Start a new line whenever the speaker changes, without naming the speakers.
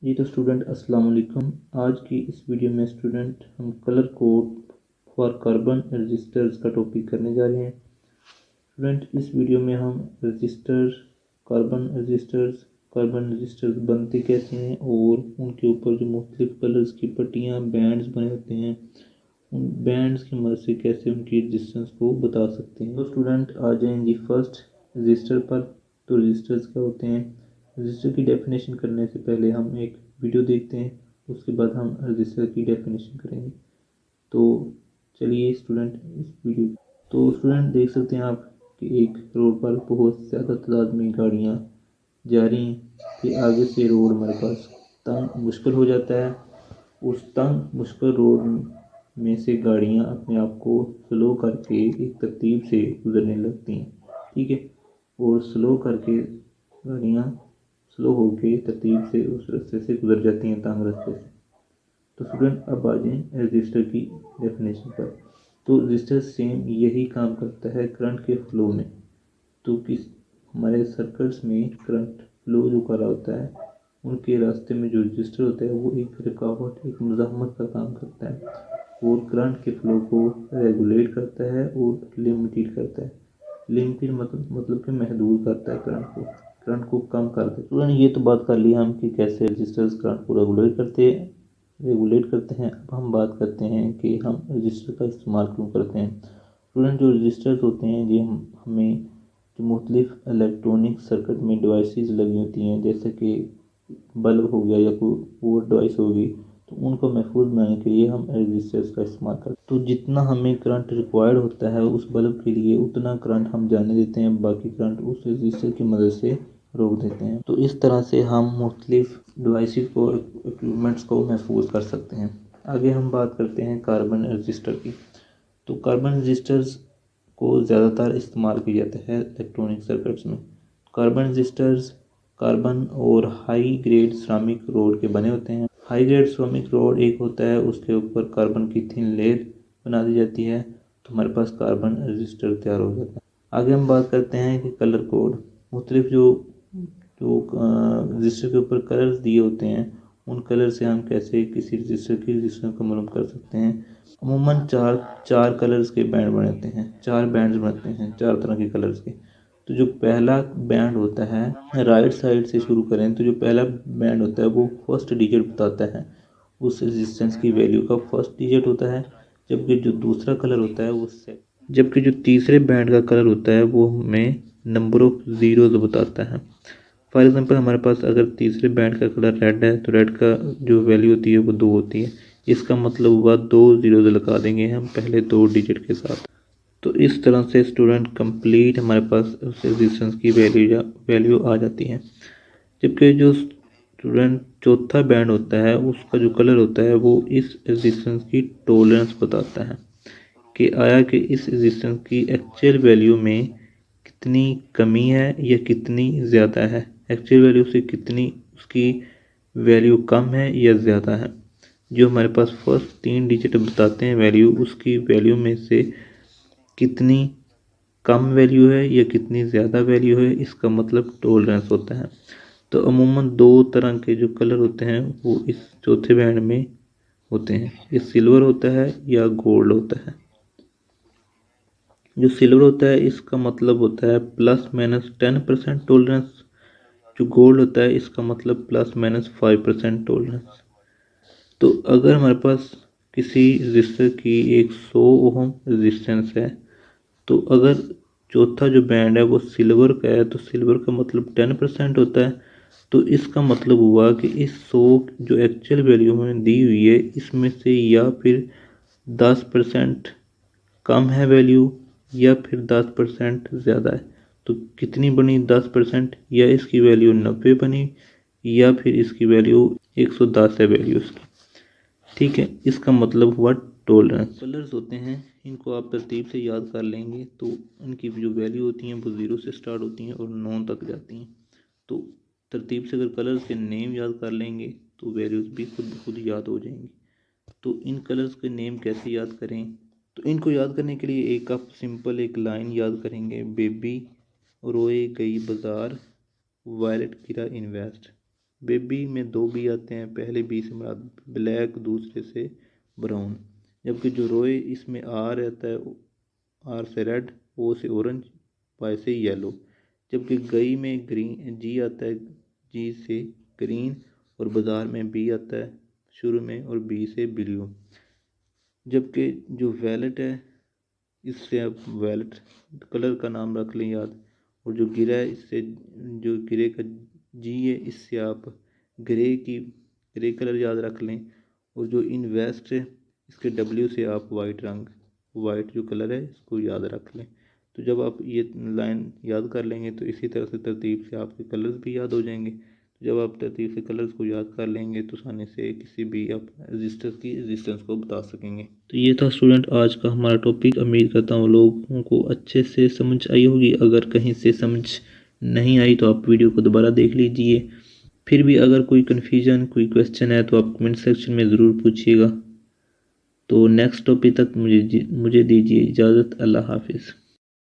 जी तो स्टूडेंट अस्सलाम वालेकुम। आज की इस वीडियो में स्टूडेंट हम colour code for carbon registers का टॉपिक करने जा रहे हैं। स्टूडेंट इस वीडियो में हम कार्बन रजिस्टर्स बनते कैसे हैं और उनके ऊपर जो मुख्तलिफ कलर्स की पट्टियाँ बैंड्स बने होते हैं उन बैंड्स की मदद से कैसे उनकी रजिस्टेंस को बता सकते हैं। तो स्टूडेंट आ जाएंगे फर्स्ट रजिस्टर पर। तो रजिस्टर्स क्या होते हैं? रजिस्टर की डेफिनेशन करने से पहले हम एक वीडियो देखते हैं, उसके बाद हम रजिस्टर की डेफिनेशन करेंगे। तो चलिए स्टूडेंट इस वीडियो तो स्टूडेंट देख सकते हैं आप कि एक रोड पर बहुत ज़्यादा तादाद में गाड़ियाँ जा रही हैं कि आगे से रोड हमारे पास तंग मुश्किल हो जाता है। उस तंग मुश्किल रोड में से गाड़ियाँ अपने आप को स्लो करके एक तरतीब से गुजरने लगती हैं, ठीक है। और स्लो करके गाड़ियाँ स्लो होके तरतीब से उस रास्ते से गुजर जाती हैं, तंग रास्ते से। तो स्टूडेंट अब आ जाएँ रजिस्टर की डेफिनेशन पर। तो रजिस्टर सेम यही काम करता है करंट के फ्लो में। तो किस हमारे सर्किट्स में करंट फ्लो जो कर रहा होता है उनके रास्ते में जो रजिस्टर होता है वो एक रुकावट, एक मज़ाहमत का काम करता है और करंट के फ्लो को रेगुलेट करता है और लिमिटेड करता है। लिमिटेड मतलब कि महदूद करता है करंट को कम कर देता है। स्टूडेंट ये तो बात कर ली हम कि कैसे रजिस्टर्स करंट को रेगुलेट करते हैं। अब हम बात करते हैं कि हम रजिस्टर का इस्तेमाल क्यों करते हैं। स्टूडेंट जो रजिस्टर्स होते हैं ये हमें जो मुख्तलिफ इलेक्ट्रॉनिक सर्किट में डिवाइसेस लगी होती हैं, जैसे कि बल्ब हो गया या कोई और डिवाइस होगी, तो उनको महफूज बनाने के लिए हम रजिस्टर्स का इस्तेमाल करते हैं। तो जितना हमें करंट रिक्वायर्ड होता है उस बल्ब के लिए उतना करंट हम जाने देते हैं, बाकी करंट उस रजिस्टर की मदद से रोक देते हैं। तो इस तरह से हम मुख्तलिफ डिवाइसेस को, इक्विपमेंट्स को महफूज कर सकते हैं। आगे हम बात करते हैं कार्बन रजिस्टर की। तो कार्बन रजिस्टर्स को ज़्यादातर इस्तेमाल किया जाता है इलेक्ट्रॉनिक सर्किट्स में। कार्बन रजिस्टर्स कार्बन और हाई ग्रेड सिरामिक रोड के बने होते हैं। हाई ग्रेड सिरामिक रोड एक होता है, उसके ऊपर कार्बन की थिन लेयर बना दी जाती है, तो हमारे पास कार्बन रजिस्टर तैयार हो जाता है। आगे हम बात करते हैं कि कलर कोड। मुख्तलिफ जो जो रजिस्टर के ऊपर कलर्स दिए होते हैं उन कलर से हम कैसे किसी रजिस्टर की रजिस्टर को मालूम कर सकते हैं। अमूमन चार चार कलर्स के बैंड बनाते हैं, चार बैंड्स बनाते हैं, चार तरह के कलर्स के। तो जो पहला बैंड होता है, राइट साइड से शुरू करें तो जो पहला बैंड होता है वो फर्स्ट डिजिट बताता है, उस रेजिस्टेंस की वैल्यू का फर्स्ट डिजिट होता है। जबकि जो दूसरा कलर होता है वो जबकि जो तीसरे बैंड का कलर होता है वो हमें नंबर ऑफ ज़ीरोज़ बताता है। फॉर एग्जांपल हमारे पास अगर तीसरे बैंड का कलर रेड है तो रेड का जो वैल्यू होती है वो 2 होती है। इसका मतलब हुआ 2 ज़ीरोज़ लगा देंगे हम पहले 2 डिजिट के साथ। तो इस तरह से स्टूडेंट कंप्लीट हमारे पास उस रेजिस्टेंस की वैल्यू आ जाती है। जबकि जो स्टूडेंट चौथा बैंड होता है उसका जो कलर होता है वो इस रेजिस्टेंस की टॉलरेंस बताता है कि आया कि इस रेजिस्टेंस की एक्चुअल वैल्यू में कितनी कमी है या कितनी ज़्यादा है, एक्चुअल वैल्यू से कितनी उसकी वैल्यू कम है या ज़्यादा है। जो हमारे पास फर्स्ट 3 डिजिट बताते हैं वैल्यू, उसकी वैल्यू में से कितनी कम वैल्यू है या कितनी ज़्यादा वैल्यू है, इसका मतलब टॉलरेंस होता है। तो अमूमन 2 तरह के जो कलर होते हैं वो इस चौथे बैंड में होते हैं, ये सिल्वर होता है या गोल्ड होता है। जो सिल्वर होता है इसका मतलब होता है ±10% टॉलरेंस। जो गोल्ड होता है इसका मतलब ±5% टॉलरेंस। तो अगर हमारे पास किसी रजिस्टर की 100 ओम रेजिस्टेंस है, तो अगर चौथा जो बैंड है वो सिल्वर का है तो सिल्वर का मतलब 10% होता है। तो इसका मतलब हुआ कि इस 100 जो एक्चुअल वैल्यू में दी हुई है इसमें से या फिर 10% कम है वैल्यू या फिर 10% ज़्यादा है। तो कितनी बनी 10%, या इसकी वैल्यू 90 बनी या फिर इसकी वैल्यू 110 है वैल्यू इसकी, ठीक है। इसका मतलब हुआ टॉलरेंस। कलर्स होते हैं इनको आप तरतीब से याद कर लेंगे तो इनकी जो वैल्यू होती हैं वो 0 से स्टार्ट होती हैं और 9 तक जाती हैं। तो तरतीब से अगर कलर्स के नेम याद कर लेंगे तो वैल्यूज़ भी खुद ब खुद याद हो जाएंगी। तो इन कलर्स के नेम कैसे याद करें? तो इनको याद करने के लिए एक आप सिंपल एक लाइन याद करेंगे, बेबी रोए गई बाजार, वायलेट गिरा इन्वेस्ट। बेबी में दो बी आते हैं, पहले बी से मुराद ब्लैक, दूसरे से ब्राउन। जबकि जो रोए इसमें आर आता है, आर से रेड, ओ से ऑरेंज, वाई से येलो। जबकि गई में ग्रीन जी आता है, जी से ग्रीन, और बाज़ार में बी आता है शुरू में, और बी से ब्लू। जबकि जो वैलेट है, इससे आप वैलेट कलर का नाम रख लें याद। और जो गिरा है, इससे जो गिरे का जी है, इससे आप ग्रे कलर याद रख लें। और जो इन्वेस्ट है, इसके डब्ल्यू से आप वाइट जो कलर है इसको याद रख लें। तो जब आप ये लाइन याद कर लेंगे तो इसी तरह से तरतीब से आपके कलर्स भी याद हो जाएंगे। जब आप तरतीब से कलर्स को याद कर लेंगे तो आसानी से किसी भी आप रेजिस्टेंस को बता सकेंगे। तो ये था स्टूडेंट आज का हमारा टॉपिक। उम्मीद करता हूँ लोगों को अच्छे से समझ आई होगी। अगर कहीं से समझ नहीं आई तो आप वीडियो को दोबारा देख लीजिए। फिर भी अगर कोई कन्फ्यूजन, कोई क्वेश्चन है तो आप कमेंट सेक्शन में ज़रूर पूछिएगा। तो नेक्स्ट टॉपिक तक मुझे दीजिए इजाज़त। अल्लाह हाफिज़।